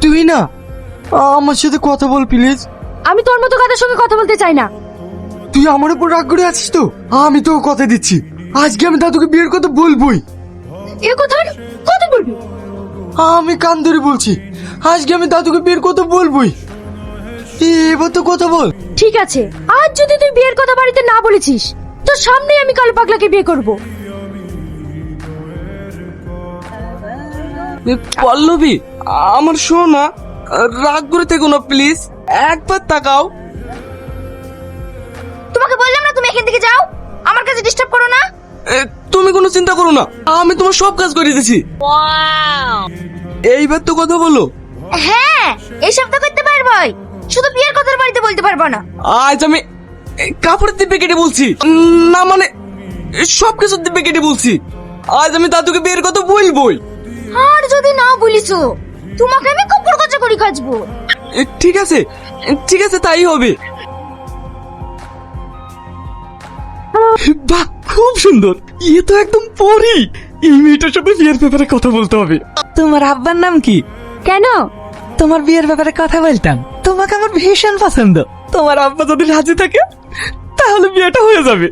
তুই না আমার সাথে কথা বল প্লিজ। আমি তোর মতো কাদের সঙ্গে কথা বলতে চাই না। তুই আমার উপর রাগ করে আছিস তো? আমি তো কথা দিচ্ছি, আজকে আমি দাদুকে বিয়ের কথা বলবোই। এ কথা কত বলবি? আমি কান ধরে বলছি, আজকে আমি দাদুকে বিয়ের কথা বলবোই। এবার তো কথা বল। ঠিক আছে, আজ যদি তুই বিয়ের কথা বাড়িতে না বলেছিস, তোর সামনেই আমি কালো পাগলাকে বিয়ে করব। পল্লবী, আমার শোনা, রাগ করে থেকো না প্লিজ, একবার তাকাও। তোমাকে বললাম না তুমি এখান থেকে যাও, আমার কাছে ডিস্টার্ব করো না। তুমি কোনো চিন্তা করো না, আমি তোমার সব কাজ করে দিছি। এইবার তো কথা বলো। হ্যাঁ, এইসব তো করতে পারবই, শুধু বিয়ের কথা বাড়িতে বলতে পারবো না। আজ আমি কাপড়ের দিব্যে কেটে বলছি, না মানে সব কিছুর দিব্যে কেটে বলছি, আজ আমি দাদুকে বিয়ের কথা বলবোই। আর যদি না বলিছো, তোমাকে আমি কুকুর কচা করে খাজবো। ঠিক আছে, ঠিক আছে, তাই হবে। বাহ, খুব সুন্দর, ইয়ে তো একদম পরি। এই মেয়েটার সাথে বিয়ের ব্যাপারে কথা বলতে হবে। তোমার আব্বার নাম কি? কেন? তোমার বিয়ের ব্যাপারে কথা বলতাম, তোমাকে আমার ভীষণ পছন্দ। তোমার আব্বা যদি রাজি থাকে তাহলে বিয়েটা হয়ে যাবে।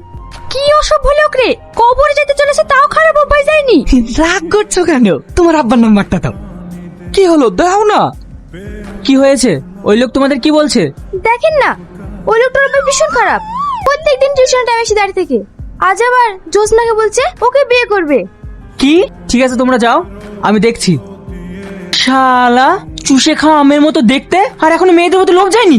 কি অসভ্য লোক রে, কবরে যেতে চলেছে তাও খারাপ অভ্যাস যায়নি। রাগ করছো কেন? তোমার আব্বার নাম্বারটা দাও। কি হলো, দাও না। কি হয়েছে? ওই লোক তোমাদের কি বলছে? দেখেন না, ওই লোকটার অভ্যাস ভীষণ খারাপ। প্রত্যেকদিন টিউশন টাইমে এসে দাঁড়িয়ে থেকে, আজ আবার জোসনাকে বলছে ওকে বিয়ে করবে। কি? ঠিক আছে, তোমরা যাও, আমি দেখছি। শালা চুষে খাওয়া আমের মতো দেখতে, আর এখনো মেয়েদের মতো লোভ যায়নি।